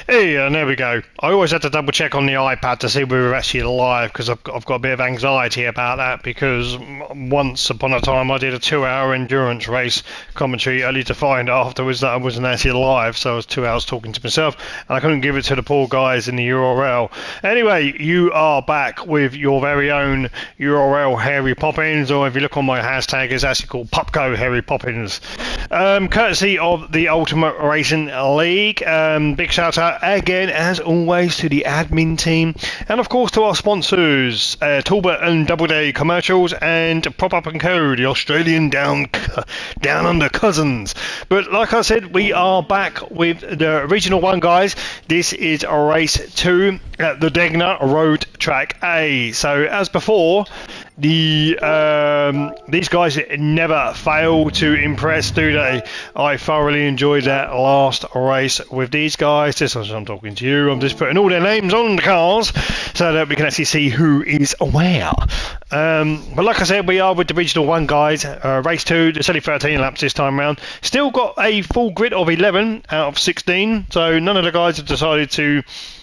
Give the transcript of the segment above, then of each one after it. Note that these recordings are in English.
Hey, and there we go. I always had to double check on the iPad to see we were actually live because I've got a bit of anxiety about that because once upon a time I did a 2-hour endurance race commentary only to find afterwards that I wasn't actually live, so I was 2 hours talking to myself and I couldn't give it to the poor guys in the URL. Anyway, you are back with your very own URL Harry Poppins, or if you look on my hashtag, it's actually called Pupco Harry Poppins. Courtesy of the Ultimate Racing League. Big shout out again, as always, to the admin team, and of course to our sponsors, Talbot and Doubleday Commercials, and Pop Up and Co, the Australian down under cousins. But like I said, we are back with the Regional 1 guys. This is a race 2 at the Degna Road Track A. So as before, these guys never fail to impress, do they? I thoroughly enjoyed that last race with these guys. Just as I'm talking to you, I'm just putting all their names on the cars so that we can actually see who is where. But like I said, we are with the Regional 1 guys. Race 2, there's only 13 laps this time round. Still got a full grid of 11 out of 16, so none of the guys have decided to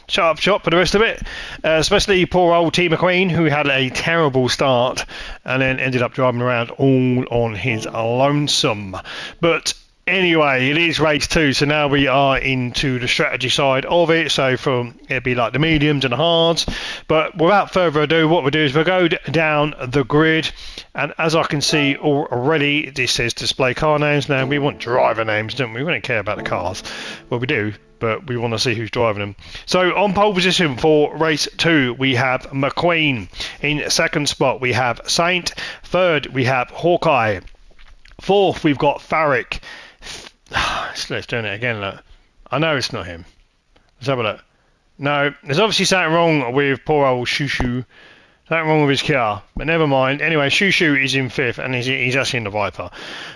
shut up shop for the rest of it, especially poor old T McQueen, who had a terrible start and then ended up driving around all on his lonesome. But anyway, it is race 2, so now we are into the strategy side of it. So it'd be like the mediums and the hards. But without further ado, what we'll do is we'll go down the grid, and as I can see already, this says display car names. Now we want driver names, don't we? We don't care about the cars. Well, we do, but we want to see who's driving them. So on pole position for race 2, we have McQueen. In second spot, we have Saint. Third, we have Hawkeye. Fourth, we've got Farrick. Let's do it again, look. I know it's not him. Let's have a look. No, there's obviously something wrong with poor old Shushu. Something wrong with his car, but never mind. Anyway, Shushu is in 5th, and he's actually in the Viper.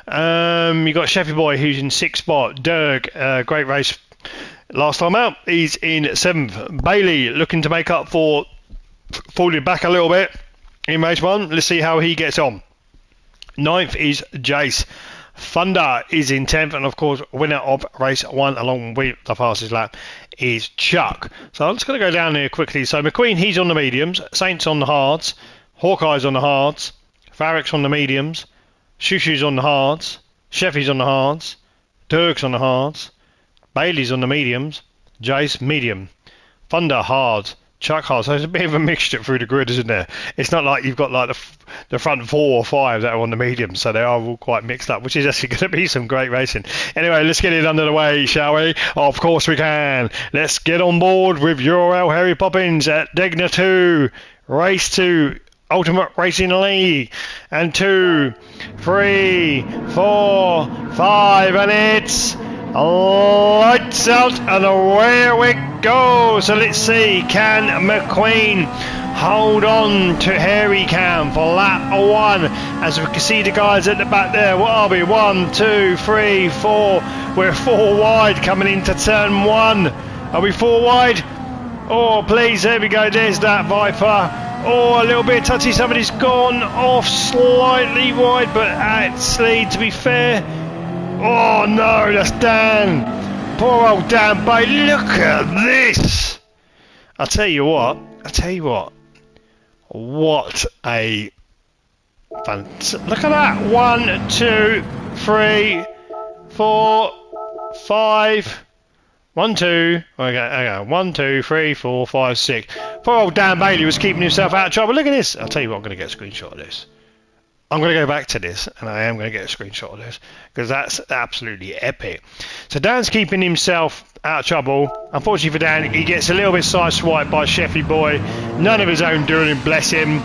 You got Sheffy Boy, who's in 6th spot. Derg, great race last time out. He's in 7th. Bailey looking to make up for falling back a little bit in race 1. Let's see how he gets on. 9th is Jace. Thunder is in 10th, and of course winner of race 1 along with the fastest lap is Chuck. So I'm just going to go down here quickly. So McQueen, he's on the mediums, Saints on the hards, Hawkeye's on the hards, Farrick's on the mediums, Shushu's on the hards, Sheffy's on the hards, Dirk's on the hards, Bailey's on the mediums, Jace medium, Thunder hard, Chuck hard. So there's a bit of a mixture through the grid, isn't there? It's not like you've got like the front 4 or 5 that are on the mediums, so they are all quite mixed up, which is actually going to be some great racing. Anyway, let's get it under the way, shall we? Of course we can. Let's get on board with URL Harry Poppins at Degna 2, race 2, Ultimate Racing League, and 2, 3, 4, 5, and it's lights out and away we go. So let's see, can McQueen hold on to Harry Cam for lap 1, as we can see the guys at the back there. What are we? 1, 2, 3, 4. We're 4 wide coming into turn 1. Are we 4 wide? Oh please, there we go, there's that Viper. Oh, a little bit touchy, somebody's gone off slightly wide, but actually, to be fair, oh no, that's Dan. Poor old Dan Bay. Look at this. I'll tell you what. What a look at that. 1, 2, 3, 4, 5. 1, 2. Okay. 1, 2, 3, 4, 5, 6. Poor old Dan Bailey was keeping himself out of trouble. Look at this. I'll tell you what, I'm going to get a screenshot of this. I'm going to go back to this, and I am going to get a screenshot of this, because that's absolutely epic. So Dan's keeping himself out of trouble. Unfortunately for Dan, he gets a little bit sideswiped by Sheffy Boy. None of his own doing, bless him.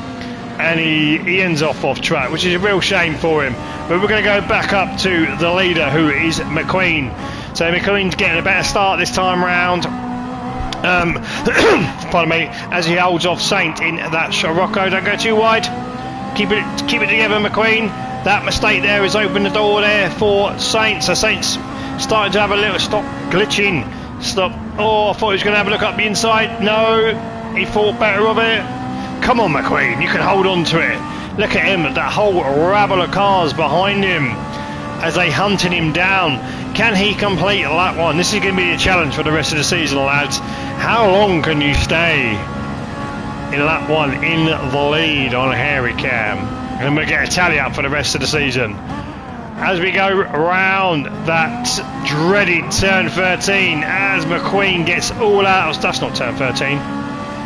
And he ends off track, which is a real shame for him. But we're going to go back up to the leader, who is McQueen. So McQueen's getting a better start this time round. Pardon me, as he holds off Saint in that Scirocco. Don't go too wide. Keep it together, McQueen. That mistake there has opened the door there for Saint. So Saint's starting to have a little stop glitching. Stop. Oh, I thought he was going to have a look up the inside. No, he thought better of it. Come on, McQueen, you can hold on to it. Look at him, that whole rabble of cars behind him as they hunting him down. Can he complete lap 1? This is going to be a challenge for the rest of the season, lads. How long can you stay in lap 1 in the lead on Harry Cam? And we'll get a tally up for the rest of the season. As we go round that dreaded turn 13, as McQueen gets all out. That's not turn 13.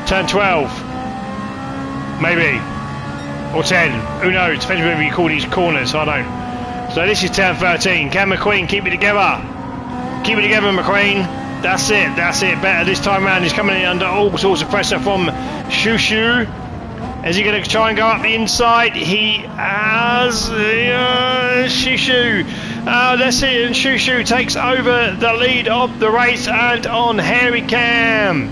Turn 12. Maybe. Or 10. Who knows? Depends whether you call these corners. I don't. So this is turn 13. Can McQueen keep it together? Keep it together, McQueen. That's it. That's it. Better this time round. He's coming in under all sorts of pressure from Shushu. Is he going to try and go up the inside? He has Shushu. That's it. And Shushu takes over the lead of the race and on Harry Cam.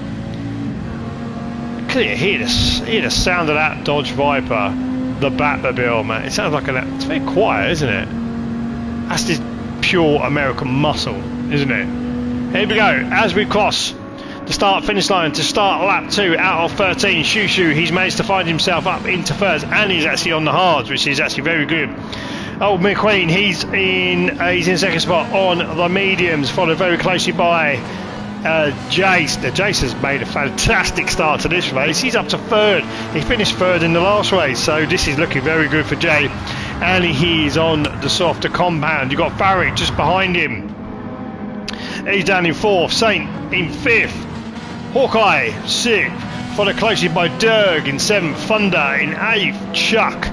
Could you hear the sound of that Dodge Viper, the Batmobile, man? It sounds like it's very quiet, isn't it? That's just pure American muscle, isn't it? Here we go. As we cross the start-finish line to start lap 2 out of 13. Shushu, he's managed to find himself up into first, and he's actually on the hards, which is actually very good. Oh, McQueen, he's in second spot on the mediums, followed very closely by Jace. The Jace has made a fantastic start to this race. He's up to third. He finished third in the last race, so this is looking very good for Jay. And he's on the softer compound. You've got Farrick just behind him. He's down in fourth. Saint in fifth. Hawkeye, 6th, followed closely by Derg in 7th, Thunder in 8th, Chuck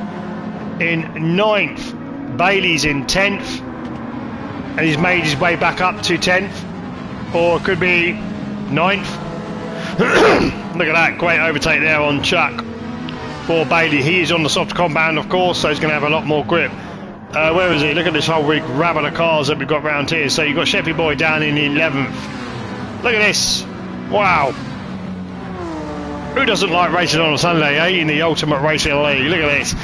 in 9th, Bailey's in 10th, and he's made his way back up to 10th, or it could be 9th. Look at that, great overtake there on Chuck for Bailey. He is on the soft compound, of course, so he's going to have a lot more grip. Where is he? Look at this whole rig rabble of cars that we've got round here. So you've got Sheppy Boy down in 11th. Look at this. Wow. Who doesn't like racing on a Sunday, eh? In the Ultimate Racing League. Look at this.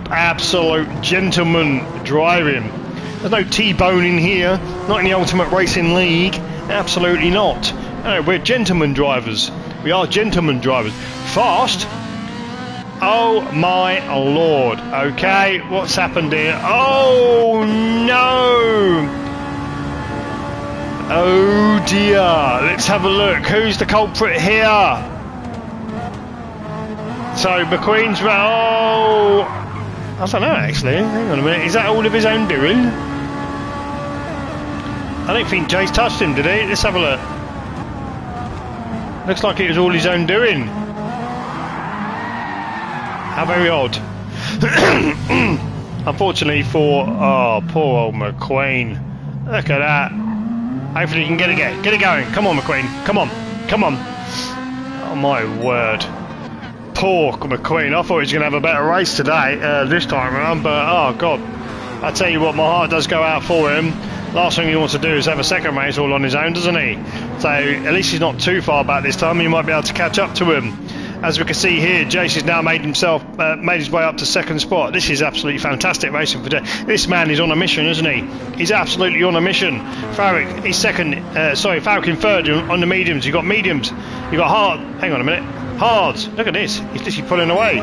Absolute gentleman driving. There's no T-bone in here. Not in the Ultimate Racing League. Absolutely not. No, we're gentleman drivers. We are gentleman drivers. Fast. Oh my lord. Okay, what's happened here? Oh no. Oh dear, let's have a look. Who's the culprit here? So McQueen's... Oh, I don't know actually. Hang on a minute. Is that all of his own doing? I don't think Jace touched him, did he? Let's have a look. Looks like it was all his own doing. How very odd. Unfortunately for... Oh, poor old McQueen. Look at that. Hopefully you can get it going. Come on, McQueen. Come on. Come on. Oh, my word. Poor McQueen. I thought he was going to have a better race today, this time around, but, oh, God. I tell you what, my heart does go out for him. Last thing he wants to do is have a second race all on his own, doesn't he? So, at least he's not too far back this time. He might be able to catch up to him. As we can see here, Jace has now made his way up to second spot. This is absolutely fantastic racing for Jace. This man is on a mission, isn't he? He's absolutely on a mission. Farrick is second. Farrick in third on the mediums. You've got mediums. You've got hard. Hang on a minute. Hards. Look at this. He's literally pulling away.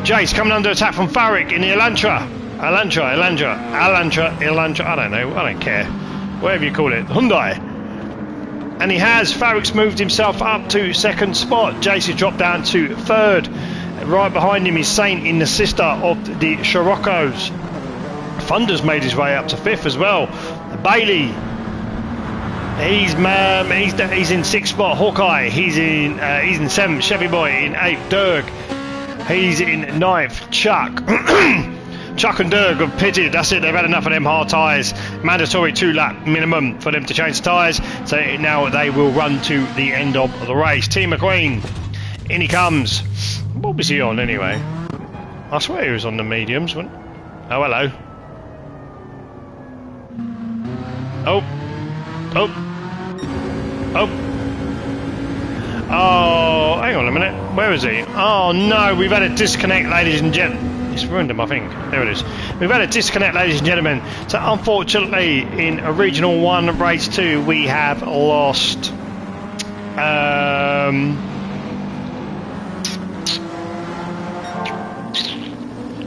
Jace coming under attack from Farrick in the Elantra. Elantra. I don't know. I don't care. Whatever you call it. Hyundai. And he has. Farrick's moved himself up to second spot. Jace has dropped down to third. Right behind him is Saint in the sister of the Scirocco's. Thunder's made his way up to fifth as well. Bailey. He's in sixth spot. Hawkeye. He's in seventh. Chevy Boy in eighth. Derg. He's in ninth. Chuck. Chuck and Derg have pitted. That's it. They've had enough of them hard tyres. Mandatory 2-lap minimum for them to change the tyres. So now they will run to the end of the race. Team McQueen. In he comes. What was he on anyway? I swear he was on the mediums. Oh, hello. Oh. Oh, hang on a minute. Where is he? Oh no, we've had a disconnect, ladies and gentlemen. It's ruined him, I think. There it is. We've had a disconnect, ladies and gentlemen. So unfortunately, in Regional 1, Race 2, we have lost...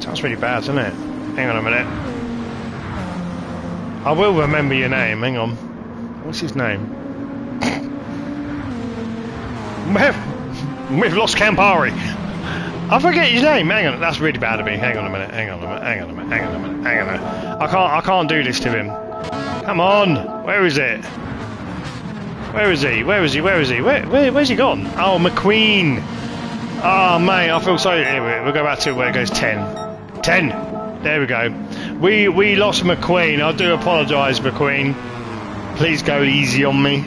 Sounds really bad, doesn't it? Hang on a minute. I will remember your name. Hang on. What's his name? We've lost Campari. I forget his name. Hang on. That's really bad of me. Hang on a minute. Hang on a minute. Hang on a minute. Hang on a minute. Hang on a minute. I can't do this to him. Come on. Where is it? Where is he? Where is he? Where is he? Where's he gone? Oh, McQueen. Oh, mate, I feel sorry. Anyway, we'll go back to where it goes 10. 10. There we go. We lost McQueen. I do apologise, McQueen. Please go easy on me.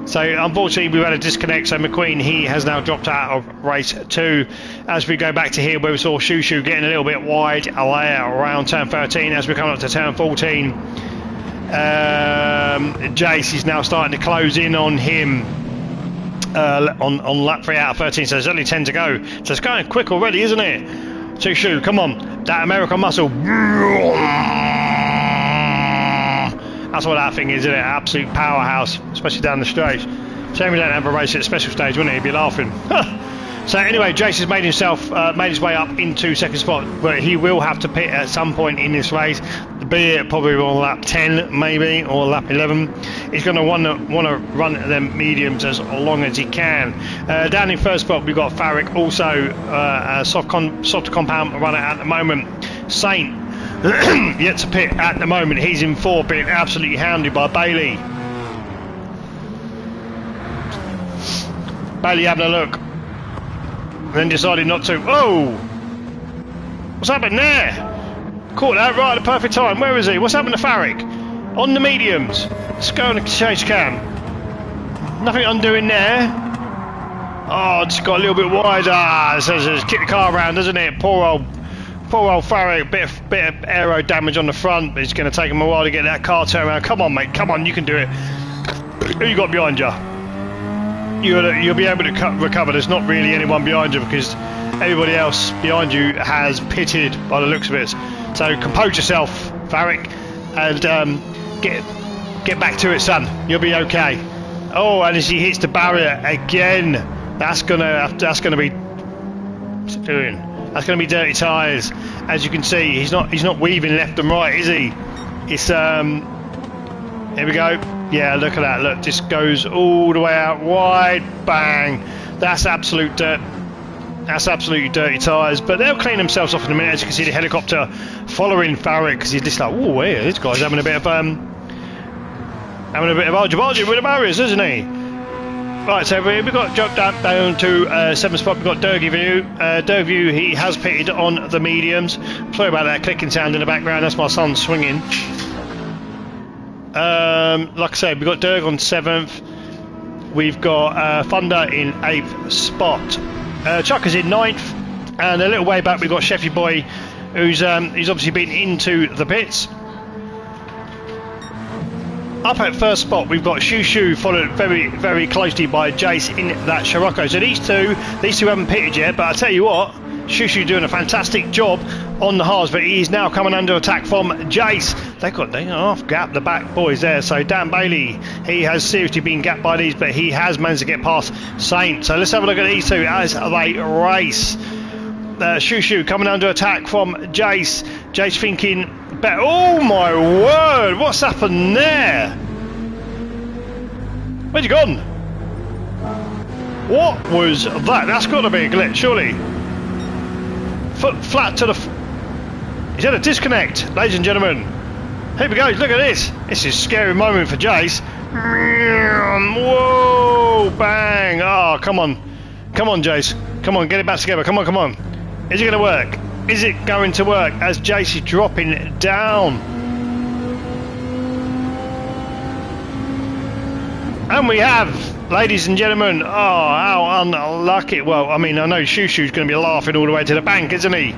So, unfortunately, we've had a disconnect. So, McQueen, he has now dropped out of race 2. As we go back to here, where we saw Shoo Shoo getting a little bit wide around turn 13. As we come up to turn 14, Jace is now starting to close in on him. On lap 3 out of 13, so there's only 10 to go. So it's going quick already, isn't it? Shoo Shoo, come on, that American muscle. That's what that thing is, isn't it? Absolute powerhouse, especially down the straight. Shame we don't have a race at a special stage, wouldn't it? He'd be laughing. So anyway, Jace has made his way up into second spot, but he will have to pit at some point in this race, be it probably on lap 10 maybe, or lap 11. He's going to want to run them mediums as long as he can. Down in first spot we've got Farrick, also a soft compound runner at the moment. Saint yet to pit at the moment. He's in 4th, being absolutely hounded by Bailey. Bailey having a look, then decided not to. Oh! What's happened there? Caught that right at the perfect time. Where is he? What's happened to Farrick? On the mediums. Let's go and change cam. Nothing undoing there. Oh, just got a little bit wider. So just kick the car around, doesn't it? Poor old Farrick. Bit of aero damage on the front, but it's going to take him a while to get that car turned around. Come on, mate. Come on, you can do it. Who you got behind you? You'll be able to recover. There's not really anyone behind you because everybody else behind you has pitted by the looks of it. So compose yourself, Farrick, and get back to it, son. You'll be okay. Oh, and as he hits the barrier again, that's gonna be what's it doing? That's gonna be dirty tyres. As you can see, he's not weaving left and right, is he? It's here we go. Yeah, look at that. Look, just goes all the way out wide. Bang. That's absolute dirt. That's absolutely dirty tyres. But they'll clean themselves off in a minute. As you can see, the helicopter following Farrick because he's just like, oh, yeah, this guy's having a bit of argy with the barriers, isn't he? Right, so we've got jumped down to 7th spot. We've got Dergyview. Dergyview, he has pitted on the mediums. Sorry about that clicking sound in the background. That's my son swinging. Like I said, we've got Derg on 7th. We've got Thunder in 8th spot. Chuck is in 9th, and a little way back we've got Sheffy Boy, who's obviously been into the pits. Up at first spot we've got Shoo Shoo, followed very, very closely by Jace in that Scirocco. So these two haven't pitted yet, but I tell you what, Shoo Shoo doing a fantastic job on the hards, but he's now coming under attack from Jace. They got half gap the back boys there. So Dan Bailey, he has seriously been gapped by these, but he has managed to get past Saint. So let's have a look at these two as they race. Shoo Shoo coming under attack from Jace. Jace thinking, oh my word, what's happened there? Where'd you gone? What was that? That's got to be a glitch, surely. Foot flat to the... He's had a disconnect, ladies and gentlemen. Here we go, look at this. This is a scary moment for Jace. Whoa, bang. Oh, come on. Come on, Jace. Come on, get it back together. Come on, come on. Is it going to work? Is it going to work as Jace is dropping down? And we have, ladies and gentlemen, oh, how unlucky. Well, I mean, I know Shoo Shoo's going to be laughing all the way to the bank, isn't he?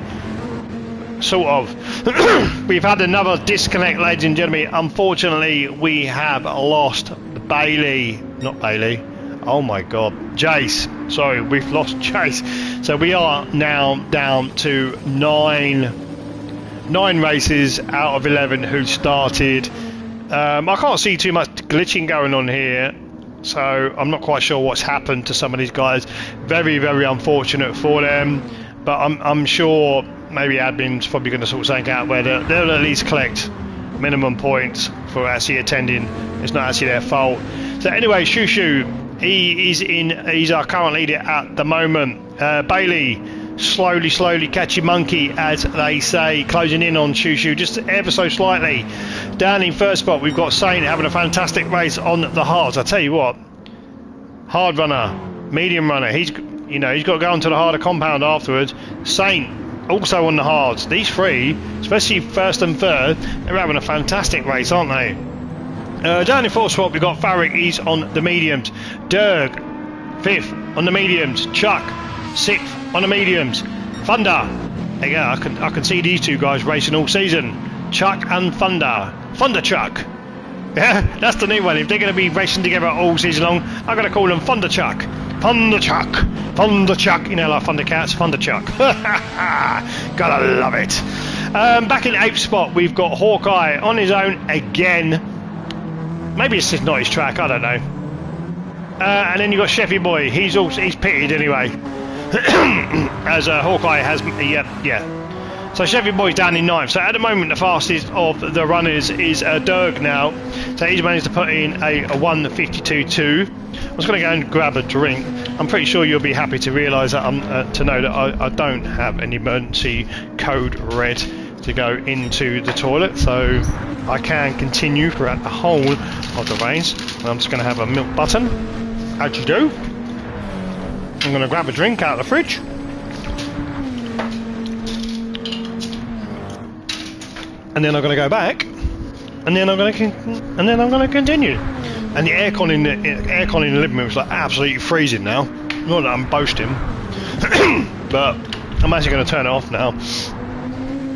Sort of. We've had another disconnect, ladies and gentlemen. Unfortunately, we have lost Bailey. Not Bailey. Oh my God. Jace. Sorry, we've lost Jace. So we are now down to nine races out of 11 who started. I can't see too much glitching going on here, so I'm not quite sure what's happened to some of these guys. Very, very unfortunate for them, but I'm sure maybe admin's probably going to sort something out where they'll at least collect minimum points for actually attending. It's not actually their fault. So anyway, Shushu, he's our current leader at the moment. Bailey, slowly catching monkey, as they say, closing in on Shushu just ever so slightly. Down in first spot, we've got Saint having a fantastic race on the hards. I tell you what, hard runner, medium runner, he's got to go onto the harder compound afterwards. Saint also on the hards. These three, especially first and third, they're having a fantastic race, aren't they? Down in fourth spot, we've got Farrick, he's on the mediums. Derg, fifth on the mediums. Chuck, sixth on the mediums. Thunder, yeah, I can see these two guys racing all season. Chuck and Thunder. Thunder Chuck. Yeah, that's the new one. If they're going to be racing together all season long, I'm going to call them Thunder Chuck. Thunder Chuck. Thunder Chuck. You know, like Thundercats, Thunder Chuck. Gotta love it. Back in 8th spot, we've got Hawkeye on his own again. Maybe it's just not his track, I don't know. And then you've got Sheffy Boy. He's pitted anyway. As Hawkeye has, yeah. So Sheffy Boy's down in 9th. So at the moment, the fastest of the runners is Derg now. So he's managed to put in a 1:52.2. I was going to go and grab a drink. I'm pretty sure you'll be happy to realise that to know that I don't have an emergency code red to go into the toilet, so I can continue throughout the whole of the race. I'm just going to have a milk button, as you do. I'm going to grab a drink out of the fridge. And then I'm going to go back, and then I'm going to continue. And the aircon in the living room is like absolutely freezing now. Not that I'm boasting, but I'm actually going to turn it off now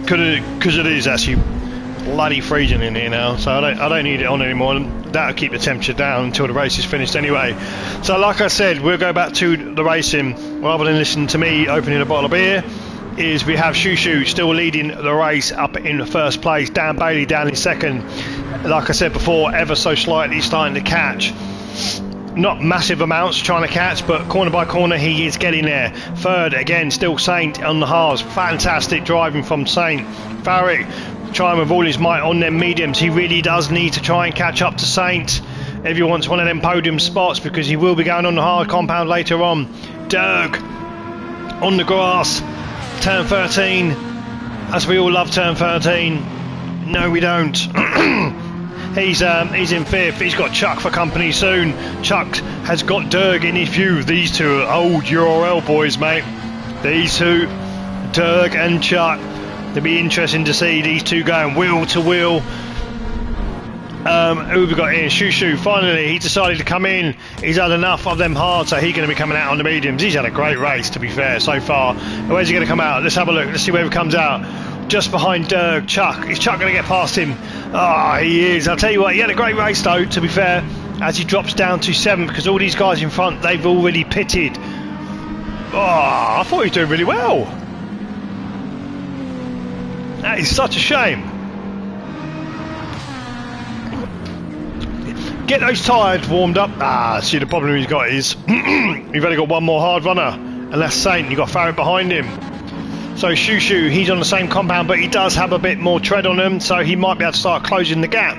because it is actually bloody freezing in here now. So I don't need it on anymore. That'll keep the temperature down until the race is finished anyway. So like I said, we'll go back to the racing rather than listen to me opening a bottle of beer. Is we have Shushu still leading the race up in the first place. Dan Bailey down in second. Like I said before, ever so slightly starting to catch. Not massive amounts trying to catch, but corner by corner he is getting there. Third, again, still Saint on the halves. Fantastic driving from Saint. Farrick trying with all his might on them mediums. He really does need to try and catch up to Saint if he wants one of them podium spots, because he will be going on the hard compound later on. Derg on the grass. Turn 13, as we all love turn 13. No, we don't. He's in fifth. He's got Chuck for company soon. Chuck has got Derg in his view. These two are old URL boys, mate. These two, Derg and Chuck. It'll be interesting to see these two going wheel to wheel. Who have we got here? Shushu, finally, he decided to come in. He's had enough of them hard, so he's going to be coming out on the mediums. He's had a great race, to be fair, so far. Where's he going to come out? Let's have a look. Let's see where he comes out. Just behind Derg, Chuck. Is Chuck going to get past him? Oh, he is. I'll tell you what, he had a great race, though, to be fair, as he drops down to 7th, because all these guys in front, they've already pitted. Oh, I thought he was doing really well. That is such a shame. Get those tyres warmed up. See, the problem he's got is you've only got one more hard runner, and that's Saint. You've got Farrick behind him. So Shushu, he's on the same compound, but he does have a bit more tread on him, so he might be able to start closing the gap.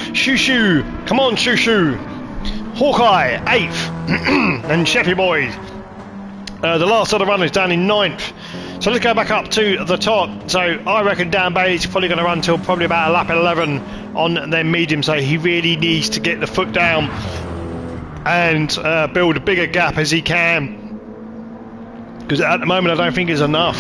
Shushu, come on, Shushu. Hawkeye, 8th, and Sheffy Boy, the last of the runners, down in 9th. So let's go back up to the top. So I reckon Dan Bailey's probably going to run till probably about a lap 11 on their medium, so he really needs to get the foot down and build a bigger gap as he can, because at the moment I don't think it's enough.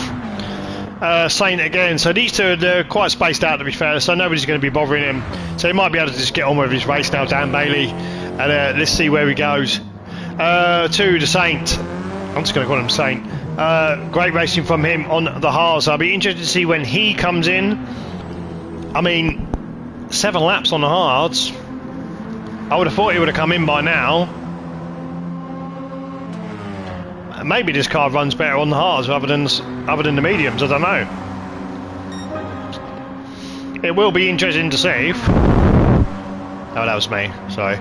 Saint again, so these two are quite spaced out, to be fair, so nobody's going to be bothering him, so he might be able to just get on with his race now, Dan Bailey, and let's see where he goes. To the Saint, I'm just going to call him Saint. Great racing from him on the hards. I'll be interested to see when he comes in. I mean, 7 laps on the hards. I would have thought he would have come in by now. Maybe this car runs better on the hards rather than the mediums. I don't know. It will be interesting to see. Oh, that was me. Sorry.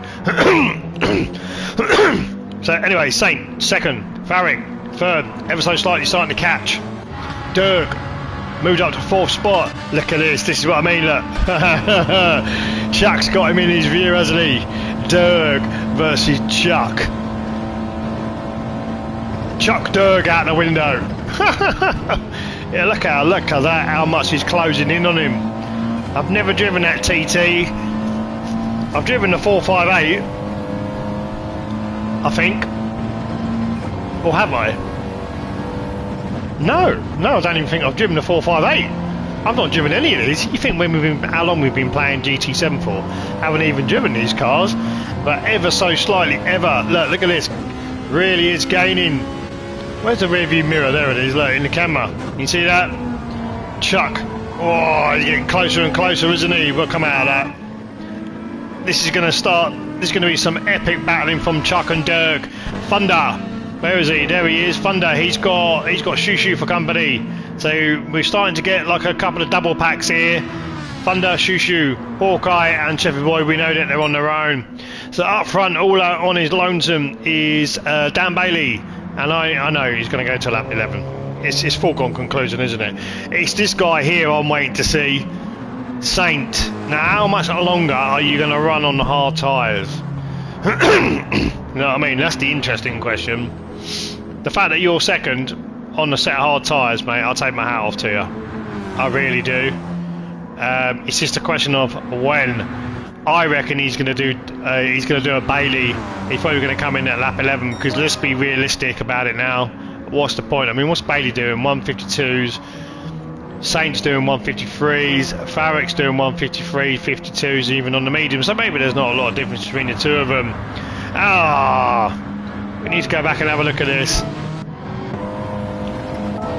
So anyway, Saint second, Farrick third, ever so slightly starting to catch. Derg moved up to 4th spot. Look at this. This is what I mean. Look, Chuck's got him in his view, hasn't he? Derg versus Chuck. Chuck Derg out the window. Yeah, look at that. How much he's closing in on him. I've never driven that TT. I've driven the 458. I think. Or have I? No, I don't even think I've driven the 458. I've not driven any of these. You think how long we've been playing GT7 for? Haven't even driven these cars, but ever so slightly, ever. Look at this. Really is gaining. Where's the rear view mirror? There it is. Look in the camera. You see that? Chuck. Oh, he's getting closer and closer, isn't he? We'll come out of that. This is going to start. There's going to be some epic battling from Chuck and Dirk. Thunder. Where is he? There he is. Thunder. He's got Shushu for company. So we're starting to get like a couple of double packs here. Thunder, Shushu, Hawkeye, and Chevy Boy. We know that they're on their own. So up front, all out on his lonesome is Dan Bailey, and I know he's going to go to lap 11. It's foregone conclusion, isn't it? It's this guy here I'm waiting to see. Saint. Now, how much longer are you going to run on the hard tyres? You know what I mean? That's the interesting question. The fact that you're second on the set of hard tyres, mate, I'll take my hat off to you. I really do. It's just a question of when. I reckon he's going to do a Bailey. He's probably going to come in at lap 11, because let's be realistic about it now. What's the point? I mean, what's Bailey doing? 152s. Saint's doing 153s. Farrick's doing 153, 52s, even on the medium. So maybe there's not a lot of difference between the two of them. We need to go back and have a look at this.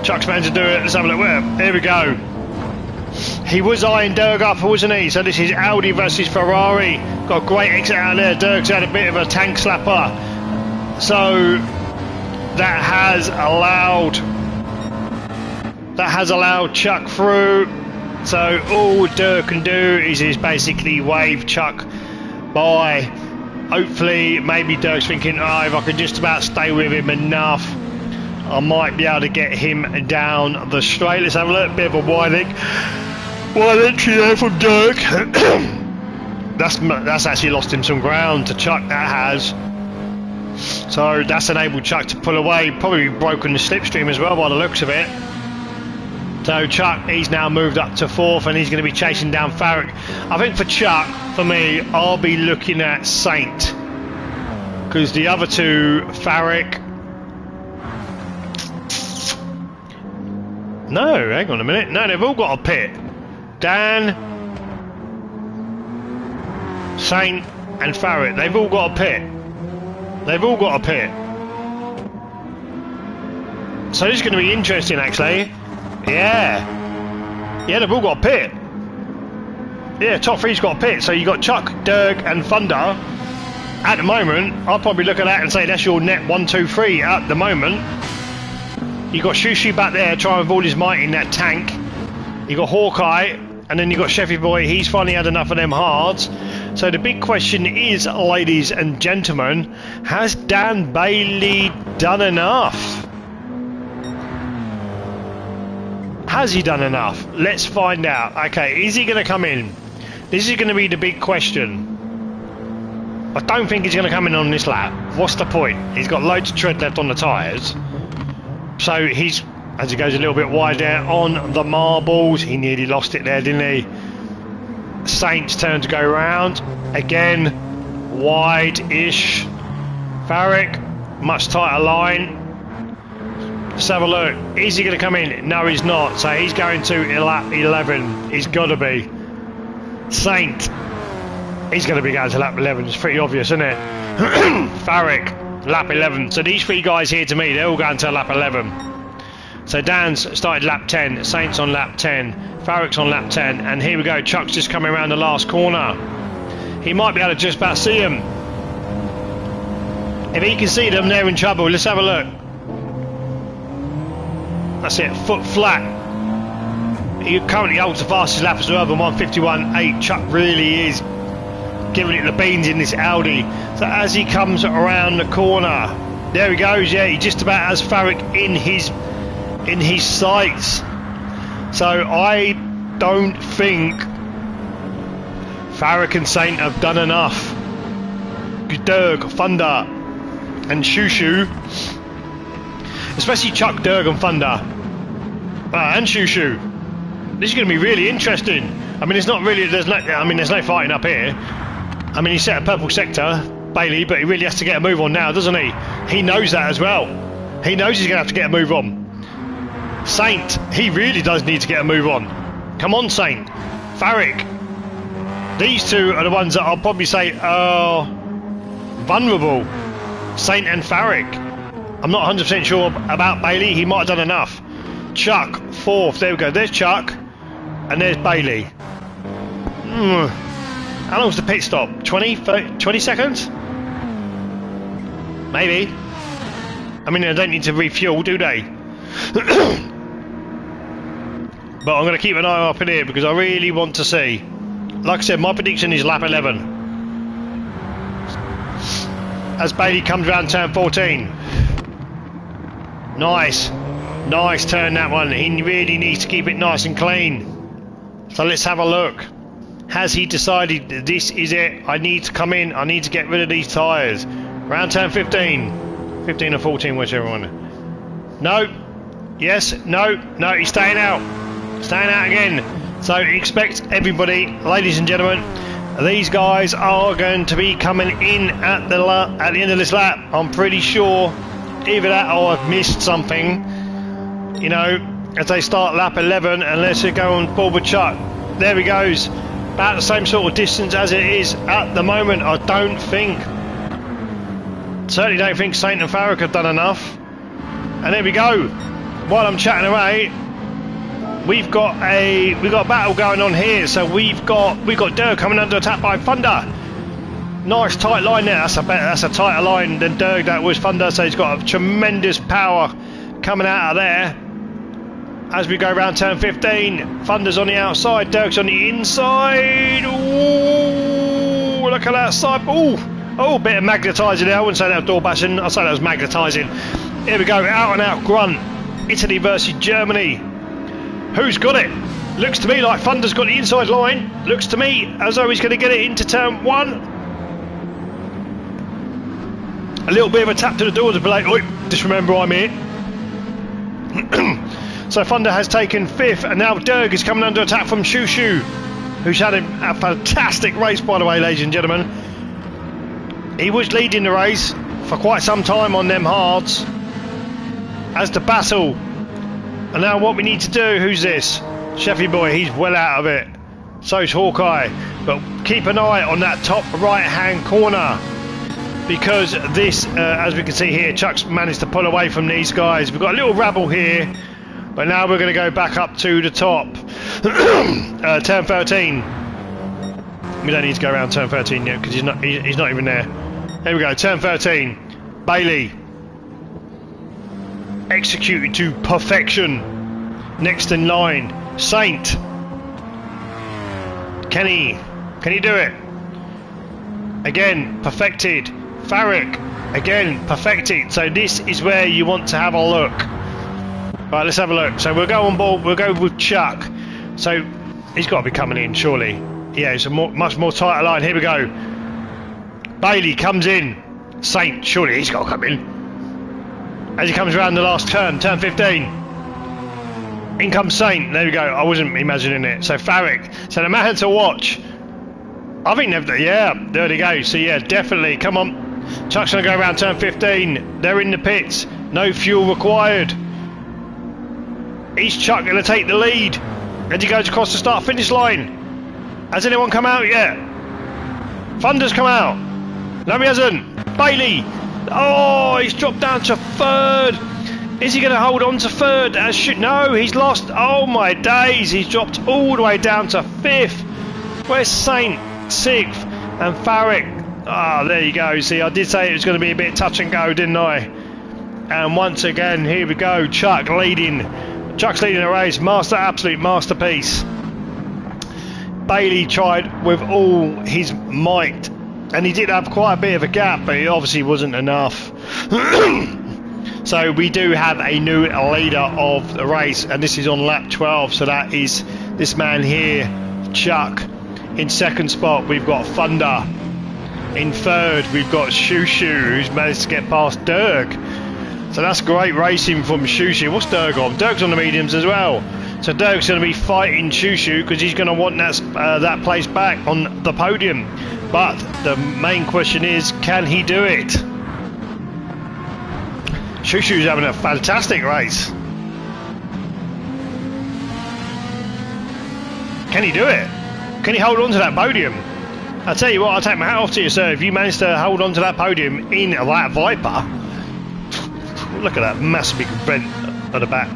Chuck's man to do it. Let's have a look. There we go. He was eyeing Dirk up, wasn't he? So this is Audi versus Ferrari. Got a great exit out there. Dirk's had a bit of a tank slapper. So that has allowed Chuck through. So all Dirk can do is basically wave Chuck by. Hopefully, maybe Dirk's thinking, if I can just about stay with him enough, I might be able to get him down the straight. Let's have a look. Bit of a wide entry there from Dirk. That's actually lost him some ground to Chuck. That has. So that's enabled Chuck to pull away. Probably broken the slipstream as well by the looks of it. So Chuck, he's now moved up to 4th, and he's going to be chasing down Farrick. I think for Chuck, for me, I'll be looking at Saint, because the other two, Farrick. No, hang on a minute. No, they've all got a pit. Dan, Saint, and Farrick. They've all got a pit. They've all got a pit. So this is going to be interesting, actually. Yeah, they've all got a pit. Yeah, top three's got a pit. So you got Chuck, Dirk, and Thunder. At the moment, I'll probably look at that and say that's your net 1, 2, 3 at the moment. You got Shushu back there trying with all his might in that tank. You got Hawkeye, and then you got Chevy Boy. He's finally had enough of them hards. So the big question is, ladies and gentlemen, has Dan Bailey done enough? Has he done enough? Let's find out. Okay, is he going to come in? This is going to be the big question. I don't think he's going to come in on this lap. What's the point? He's got loads of tread left on the tyres. So he's, as he goes a little bit wide there on the marbles, he nearly lost it there, didn't he? Saint's turn to go round. Again, wide-ish. Farrick, much tighter line. Let's have a look. Is he going to come in? No, he's not. So he's going to lap 11. He's got to be. Saint. He's going to be going to lap 11. It's pretty obvious, isn't it? Farrick, lap 11. So these three guys here, to me, they're all going to lap 11. So Dan's started lap 10. Saint's on lap 10. Farrick's on lap 10. And here we go. Chuck's just coming around the last corner. He might be able to just about see them. If he can see them, they're in trouble. Let's have a look. That's it, foot flat. He currently holds the fastest lap as well, than 151.8. Chuck really is giving it the beans in this Audi. So as he comes around the corner, there he goes. Yeah, he just about has Farrick in his sights. So I don't think Farrick and Saint have done enough. Derg, Thunder and Shushu, especially Chuck, Derg and Thunder, and Shushu. This is going to be really interesting. I mean, it's not really, there's no fighting up here. I mean, he set a purple sector, Bailey, but he really has to get a move on now, doesn't he? He knows that as well. He knows he's going to have to get a move on. Saint, he really does need to get a move on. Come on, Saint. Farrick. These two are the ones that I'll probably say are vulnerable. Saint and Farrick. I'm not 100% sure about Bailey. He might have done enough. Chuck, fourth. There we go. There's Chuck. And there's Bailey. How long's the pit stop? 20 seconds? Maybe. I mean, they don't need to refuel, do they? But I'm going to keep an eye up in here because I really want to see. Like I said, my prediction is lap 11. As Bailey comes around turn 14. Nice. Nice turn, that one. He really needs to keep it nice and clean. So let's have a look. Has he decided that this is it? I need to come in. I need to get rid of these tyres. Round turn 15. 15 or 14, whichever one. No. Yes. No. No, he's staying out. Staying out again. So expect everybody, ladies and gentlemen, these guys are going to be coming in at the end of this lap. I'm pretty sure either that or I've missed something. You know, as they start lap 11, unless they go on forward Chuck. There he goes. About the same sort of distance as it is at the moment. I don't think. Certainly don't think Saint and Farrick have done enough. And there we go. While I'm chatting away, we've got a battle going on here. So we've got Derg coming under attack by Thunder. Nice tight line there. That's a tighter line than Derg that was Thunder. So he's got a tremendous power coming out of there. As we go round turn 15, Thunder's on the outside, Derg's on the inside. Ooh, look at that side. Ooh, oh, bit of magnetising there. I wouldn't say that was door bashing. I'd say that was magnetising. Here we go, out and out grunt. Italy versus Germany. Who's got it? Looks to me like Thunder's got the inside line. Looks to me as though he's going to get it into turn 1. A little bit of a tap to the door to be like, oi, just remember I'm here. So Thunder has taken 5th, and now Derg is coming under attack from Shushu, who's had a fantastic race, by the way, ladies and gentlemen. He was leading the race for quite some time on them hards as the battle. And now what we need to do, who's this? Sheffy boy, he's well out of it. So's Hawkeye. But keep an eye on that top right-hand corner, because this, as we can see here, Chuck's managed to pull away from these guys. We've got a little rabble here. But now we're going to go back up to the top. Turn 13. We don't need to go around turn 13 yet because he's not even there. There we go, turn 13. Bailey. Executed to perfection. Next in line, Saint. Can he do it? Again, perfected. Farrick. Again, perfected. So this is where you want to have a look. Right, let's have a look. So we'll go on board. We'll go with Chuck. So he's got to be coming in, surely. Yeah, it's a much more tighter line. Here we go. Bailey comes in. Saint, surely he's got to come in. As he comes around the last turn, turn 15. In comes Saint. There we go. I wasn't imagining it. So Farrick. So the man to watch. I think they've. Yeah, there they go. So yeah, definitely. Come on. Chuck's going to go around turn 15. They're in the pits. No fuel required. Is Chuck going to take the lead as he goes across the start-finish line? Has anyone come out yet? Thunder's come out. No, he hasn't. Bailey. Oh, he's dropped down to 3rd. Is he going to hold on to 3rd? No, he's lost. Oh, my days. He's dropped all the way down to 5th. Where's Saint? 6th. And Farrick. Ah, there you go. See, I did say it was going to be a bit touch and go, didn't I? And once again, here we go. Chuck leading. Chuck's leading the race, absolute masterpiece. Bailey tried with all his might, and he did have quite a bit of a gap, but it obviously wasn't enough. So we do have a new leader of the race, and this is on lap 12. So that is this man here, Chuck. In second spot, we've got Thunder. In third, we've got Shushu, who's managed to get past Dirk. So that's great racing from Shushu. What's Dirk on? Dirk's on the mediums as well. So Dirk's going to be fighting Shushu because he's going to want that place back on the podium. But the main question is, can he do it? Shushu's having a fantastic race. Can he do it? Can he hold on to that podium? I'll tell you what, I'll take my hat off to you, sir. If you manage to hold on to that podium in that Viper, look at that massive big vent at the back.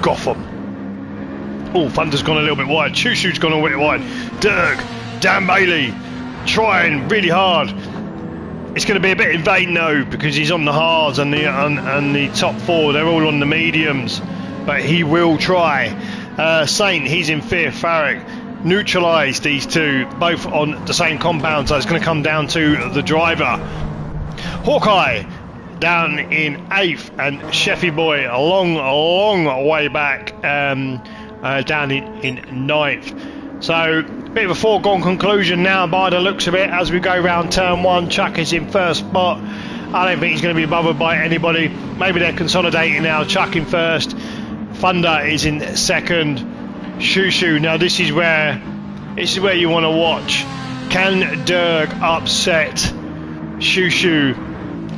Gotham. Oh, Thunder's gone a little bit wide. Shushu's gone a little bit wide. Dirk, Dan Bailey, trying really hard. It's going to be a bit in vain though, because he's on the hards and the top four. They're all on the mediums, but he will try. Saint, he's in fifth. Farrick neutralised these two, both on the same compound, so it's going to come down to the driver. Hawkeye down in 8th, and Sheffy Boy a long way back down in 9th. So bit of a foregone conclusion now by the looks of it as we go round turn 1. Chuck is in first spot. I don't think he's going to be bothered by anybody. Maybe they're consolidating now. Chuck in first, Thunder is in second, Shushu. Now this is where you want to watch. Can Dirk upset Shushu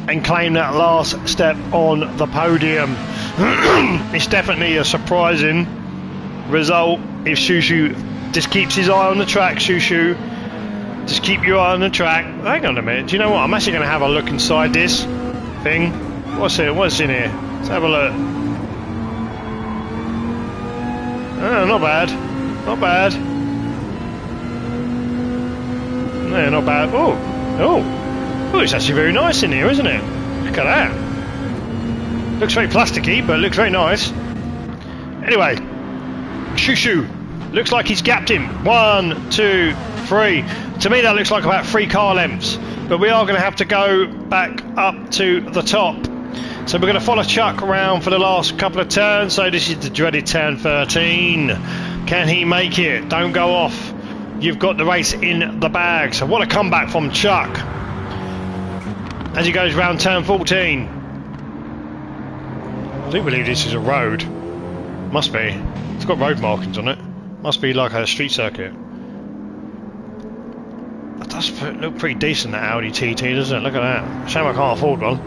and claim that last step on the podium? It's definitely a surprising result if Shushu just keeps his eye on the track. Shushu, just keep your eye on the track. Hang on a minute, do you know what? I'm actually going to have a look inside this thing. What's in here? Let's have a look. Oh, not bad. Not bad. No, not bad. Oh, it's actually very nice in here, isn't it? Look at that. Looks very plasticky, but looks very nice. Anyway, Shushu looks like he's gapped him. 1, 2, 3. To me, that looks like about 3 car lengths. But we are going to have to go back up to the top. So we're going to follow Chuck around for the last couple of turns. So this is the dreaded turn 13. Can he make it? Don't go off. You've got the race in the bag. So what a comeback from Chuck as he goes round turn 14. I do believe this is a road. Must be. It's got road markings on it. Must be like a street circuit. That does look pretty decent, that Audi TT, doesn't it? Look at that. Shame I can't afford one.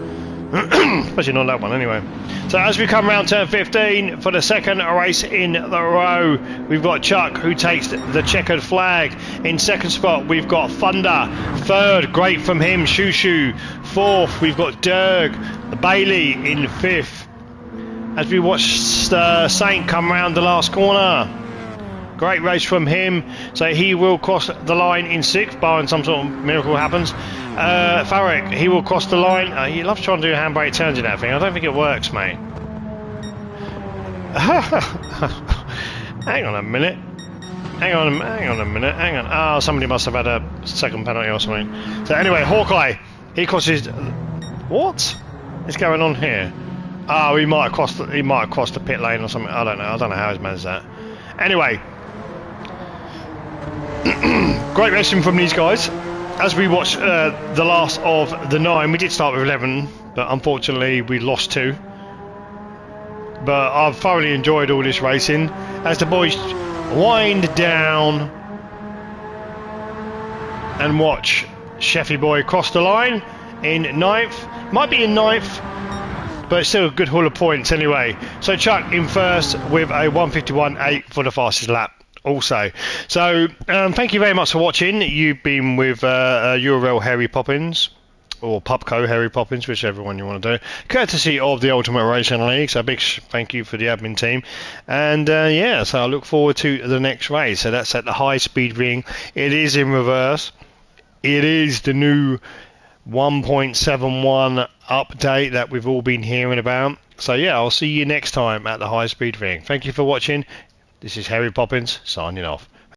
Especially not that one anyway. So as we come round turn 15 for the second race in the row, we've got Chuck who takes the checkered flag. In second spot we've got Thunder. Third, great from him, Shushu. Fourth, we've got Dirk Bailey in fifth. As we watch Saint come round the last corner. Great race from him. So he will cross the line in sixth, barring some sort of miracle happens. Farrick, he will cross the line. He loves trying to do handbrake turns in that thing. I don't think it works, mate. Hang on a minute. Hang on a minute. Hang on. Oh, somebody must have had a second penalty or something. So anyway, Hawkeye, he crosses. What is going on here? Oh, he might have crossed the pit lane or something. I don't know how he's managed that. Anyway, great racing from these guys. As we watch the last of the 9, we did start with 11, but unfortunately we lost 2. But I've thoroughly enjoyed all this racing as the boys wind down and watch Sheffy Boy cross the line in 9th. Might be in 9th, but it's still a good haul of points anyway. So Chuck in first with a 1:51.8 for the fastest lap also. So thank you very much for watching. You've been with URL Harry Poppins, or Pubco Harry Poppins, whichever one you want to do, courtesy of the Ultimate Racing League. So big thank you for the admin team. And yeah, so I look forward to the next race. So that's at the high speed ring. It is in reverse. It is the new 1.71 update that we've all been hearing about. So yeah, I'll see you next time at the high speed ring. Thank you for watching. This is Harry Poppins signing off.